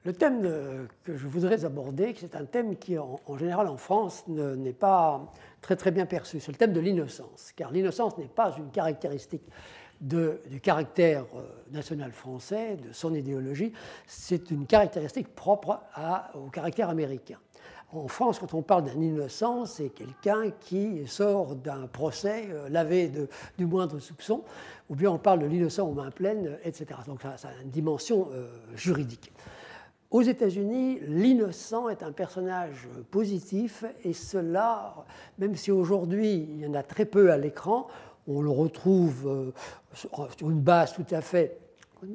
Le thème que je voudrais aborder, c'est un thème qui, en général, en France, n'est pas très, très bien perçu. C'est le thème de l'innocence, car l'innocence n'est pas une caractéristique du caractère national français, de son idéologie, c'est une caractéristique propre au caractère américain. En France, quand on parle d'un innocent, c'est quelqu'un qui sort d'un procès lavé du moindre soupçon, ou bien on parle de l'innocent aux mains pleines, etc. Donc ça a une dimension juridique. Aux États-Unis, l'innocent est un personnage positif, et cela, même si aujourd'hui il y en a très peu à l'écran, on le retrouve sur une base tout à fait,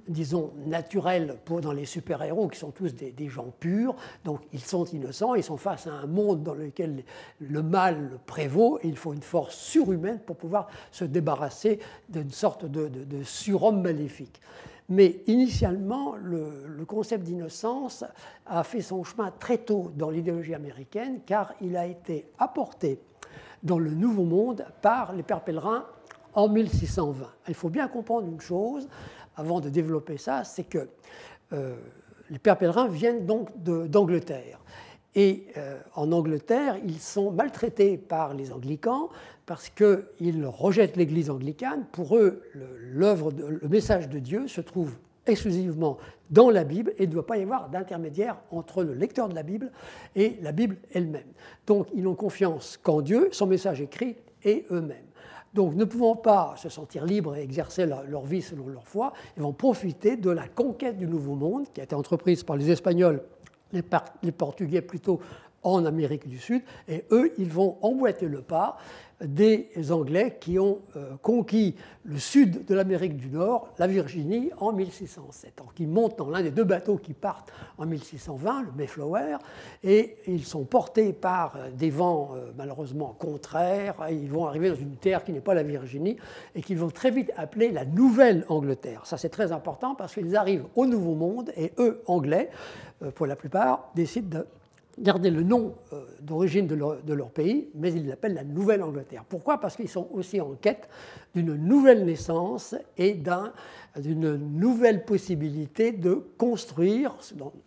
disons, naturelle dans les super-héros, qui sont tous des gens purs, donc ils sont innocents, ils sont face à un monde dans lequel le mal prévaut, et il faut une force surhumaine pour pouvoir se débarrasser d'une sorte de surhomme maléfique. Mais initialement, le concept d'innocence a fait son chemin très tôt dans l'idéologie américaine, car il a été apporté dans le Nouveau Monde par les Pères pèlerins en 1620. Il faut bien comprendre une chose, avant de développer ça, c'est que les Pères pèlerins viennent donc d'Angleterre. Et en Angleterre, ils sont maltraités par les anglicans parce qu'ils rejettent l'Église anglicane. Pour eux, le message de Dieu se trouve exclusivement dans la Bible et il ne doit pas y avoir d'intermédiaire entre le lecteur de la Bible et la Bible elle-même. Donc, ils n'ont confiance qu'en Dieu, son message écrit et eux-mêmes. Donc, ne pouvant pas se sentir libres et exercer leur vie selon leur foi, ils vont profiter de la conquête du Nouveau Monde qui a été entreprise par les Espagnols, les Portugais plutôt en Amérique du Sud, et eux, ils vont emboîter le pas des Anglais qui ont conquis le sud de l'Amérique du Nord, la Virginie, en 1607. Donc, ils montent dans l'un des deux bateaux qui partent en 1620, le Mayflower, et ils sont portés par des vents malheureusement contraires. Ils vont arriver dans une terre qui n'est pas la Virginie et qu'ils vont très vite appeler la Nouvelle-Angleterre. Ça, c'est très important parce qu'ils arrivent au Nouveau Monde et eux, Anglais, pour la plupart, décident de garder le nom d'origine de leur pays, mais ils l'appellent la Nouvelle-Angleterre. Pourquoi? Parce qu'ils sont aussi en quête d'une nouvelle naissance et d'une nouvelle possibilité de construire,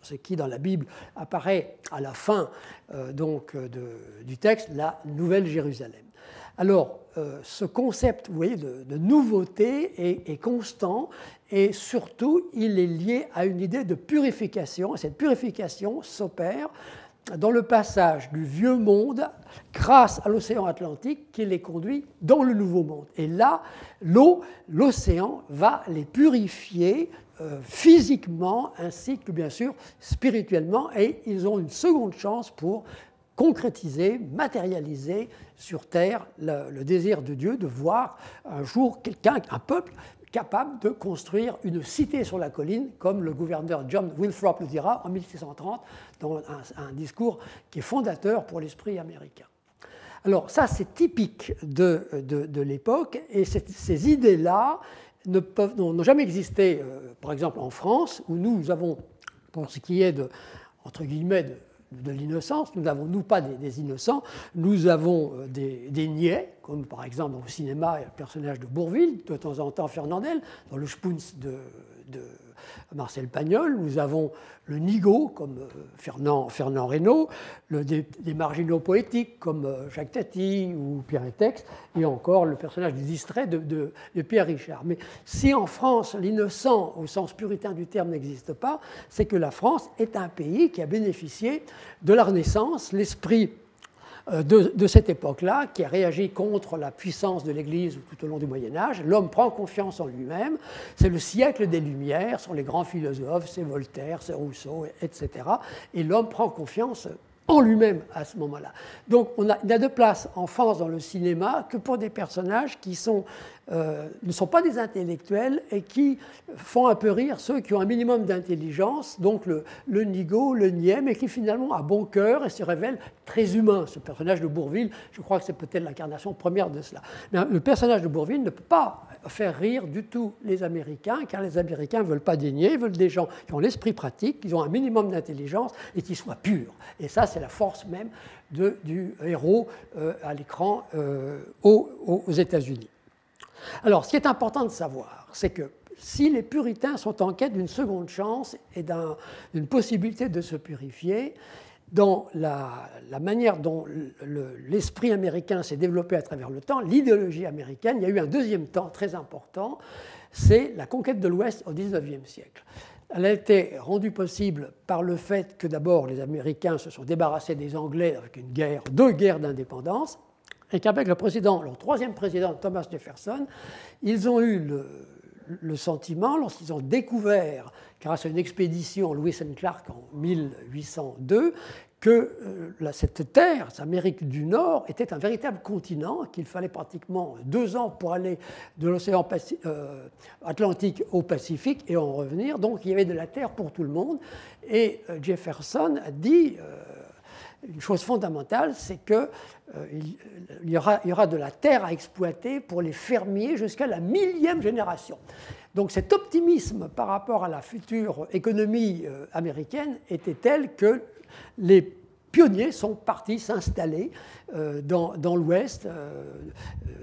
ce qui dans la Bible apparaît à la fin du texte, la Nouvelle Jérusalem. Alors, ce concept, vous voyez, de nouveauté est constant et surtout, il est lié à une idée de purification. Et cette purification s'opère dans le passage du Vieux Monde grâce à l'océan Atlantique qui les conduit dans le Nouveau Monde. Et là, l'océan va les purifier physiquement ainsi que, bien sûr, spirituellement. Et ils ont une seconde chance pour concrétiser, matérialiser sur Terre le désir de Dieu de voir un jour un peuple capable de construire une cité sur la colline, comme le gouverneur John Winthrop le dira en 1630, dans un discours qui est fondateur pour l'esprit américain. Alors ça, c'est typique de l'époque, et ces idées-là n'ont jamais existé, par exemple en France, où nous avons, pour ce qui est entre guillemets, de l'innocence, nous n'avons, nous, pas des innocents, nous avons des niais, comme par exemple dans le cinéma, il y a le personnage de Bourvil, de temps en temps Fernandel, dans le Spoons de Marcel Pagnol, nous avons le nigaud, comme Fernand Reynaud, des marginaux poétiques, comme Jacques Tati ou Pierre Étex, et encore le personnage du distrait de Pierre Richard. Mais si en France, l'innocent, au sens puritain du terme, n'existe pas, c'est que la France est un pays qui a bénéficié de la Renaissance, l'esprit de cette époque-là, qui a réagi contre la puissance de l'Église tout au long du Moyen-Âge. L'homme prend confiance en lui-même. C'est le siècle des Lumières, ce sont les grands philosophes, c'est Voltaire, c'est Rousseau, etc. Et l'homme prend confiance en lui-même à ce moment-là. Donc il n'y a de place en France dans le cinéma que pour des personnages qui ne sont pas des intellectuels et qui font un peu rire ceux qui ont un minimum d'intelligence, donc le nigaud, le niais, mais qui finalement a bon cœur et se révèle très humain. Ce personnage de Bourvil, je crois que c'est peut-être l'incarnation première de cela. Mais le personnage de Bourvil ne peut pas faire rire du tout les Américains, car les Américains ne veulent pas des niais, ils veulent des gens qui ont l'esprit pratique, qui ont un minimum d'intelligence et qui soient purs. Et ça, c'est la force même du héros à l'écran aux États-Unis. Alors, ce qui est important de savoir, c'est que si les puritains sont en quête d'une seconde chance et d'une possibilité de se purifier, dans la manière dont l'esprit américain s'est développé à travers le temps, l'idéologie américaine, il y a eu un deuxième temps très important, c'est la conquête de l'Ouest au XIXe siècle. Elle a été rendue possible par le fait que d'abord les Américains se sont débarrassés des Anglais avec deux guerres d'indépendance, et qu'avec leur troisième président, Thomas Jefferson, ils ont eu le sentiment, lorsqu'ils ont découvert, grâce à une expédition Lewis and Clark en 1802, que cette terre, cette Amérique du Nord, était un véritable continent, qu'il fallait pratiquement 2 ans pour aller de l'océan Atlantique au Pacifique et en revenir. Donc il y avait de la terre pour tout le monde. Et Jefferson a dit une chose fondamentale, c'est qu'il y aura de la terre à exploiter pour les fermiers jusqu'à la 1000e génération. Donc cet optimisme par rapport à la future économie américaine était tel que les pionniers sont partis s'installer dans l'Ouest,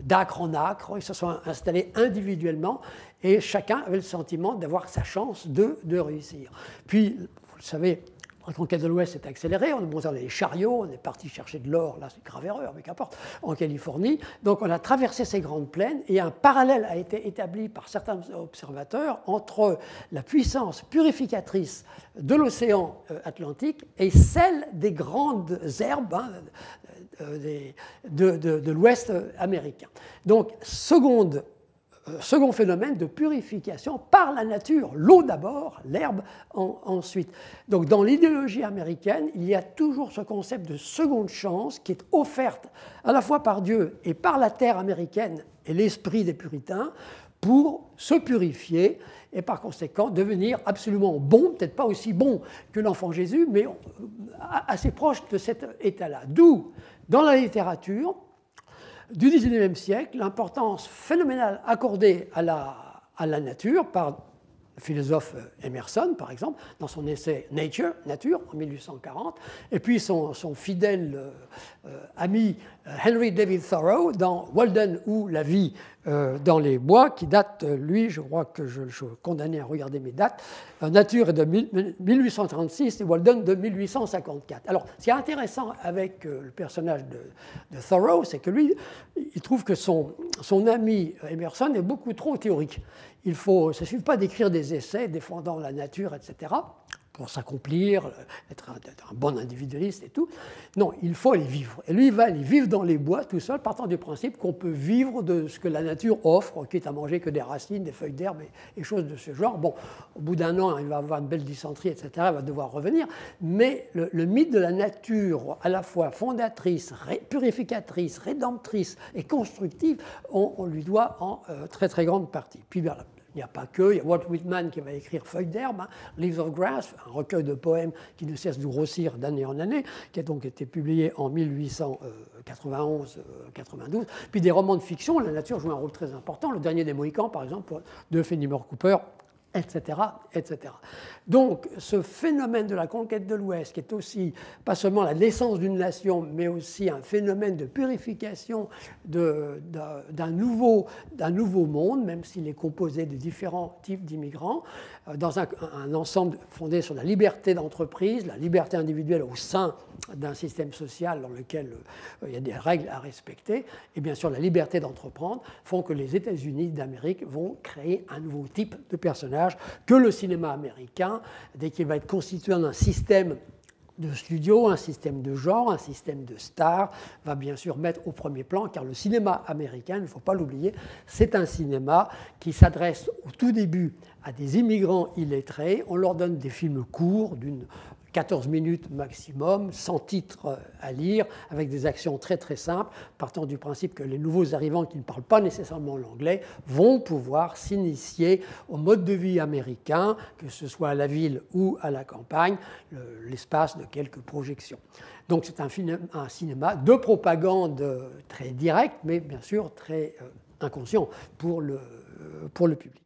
d'acre en acre. Ils se sont installés individuellement et chacun avait le sentiment d'avoir sa chance de réussir. Puis, vous le savez, la conquête de l'Ouest s'est accélérée, on est monté dans les chariots, on est parti chercher de l'or, là c'est grave erreur, mais qu'importe, en Californie. Donc on a traversé ces grandes plaines et un parallèle a été établi par certains observateurs entre la puissance purificatrice de l'océan Atlantique et celle des grandes herbes de l'Ouest américain. Donc second phénomène de purification par la nature, l'eau d'abord, l'herbe ensuite. Donc dans l'idéologie américaine, il y a toujours ce concept de seconde chance qui est offerte à la fois par Dieu et par la terre américaine et l'esprit des puritains pour se purifier et par conséquent devenir absolument bon, peut-être pas aussi bon que l'enfant Jésus, mais assez proche de cet état-là. D'où, dans la littérature du XIXe siècle, l'importance phénoménale accordée à la nature par le philosophe Emerson, par exemple, dans son essai Nature, en 1840, et puis son fidèle ami Henry David Thoreau dans Walden ou la vie dans les bois, qui date, lui, je crois que je suis condamné à regarder mes dates, Nature est de 1836 et Walden de 1854. Alors, ce qui est intéressant avec le personnage de Thoreau, c'est que lui, il trouve que son ami Emerson est beaucoup trop théorique. Il ne suffit pas d'écrire des essais défendant la nature, etc., pour s'accomplir, être un bon individualiste et tout. Non, il faut les vivre. Et lui, il va aller vivre dans les bois tout seul, partant du principe qu'on peut vivre de ce que la nature offre, quitte à manger que des racines, des feuilles d'herbe et choses de ce genre. Bon, au bout d'1 an, il va avoir une belle dysenterie, etc., il va devoir revenir. Mais le mythe de la nature, à la fois fondatrice, purificatrice, rédemptrice et constructive, on lui doit en très très grande partie. Puis bien, il n'y a pas que, il y a Walt Whitman qui va écrire Feuilles d'herbe, Leaves of Grass, un recueil de poèmes qui ne cesse de grossir d'année en année, qui a donc été publié en 1891-92. Puis des romans de fiction, la nature joue un rôle très important. Le Dernier des Mohicans, par exemple, de Fenimore Cooper, etc., etc. Donc, ce phénomène de la conquête de l'Ouest, qui est aussi pas seulement la naissance d'une nation, mais aussi un phénomène de purification d'un nouveau monde, même s'il est composé de différents types d'immigrants, dans un ensemble fondé sur la liberté d'entreprise, la liberté individuelle au sein d'un système social dans lequel il y a des règles à respecter, et bien sûr la liberté d'entreprendre, font que les États-Unis d'Amérique vont créer un nouveau type de personnage que le cinéma américain, dès qu'il va être constitué en un système de studio, un système de genre, un système de stars, va bien sûr mettre au premier plan, car le cinéma américain, il ne faut pas l'oublier, c'est un cinéma qui s'adresse au tout début à des immigrants illettrés. On leur donne des films courts d'une 14 minutes maximum, sans titre à lire, avec des actions très très simples, partant du principe que les nouveaux arrivants qui ne parlent pas nécessairement l'anglais vont pouvoir s'initier au mode de vie américain, que ce soit à la ville ou à la campagne, l'espace de quelques projections. Donc c'est un cinéma de propagande très direct, mais bien sûr très inconscient pour le public.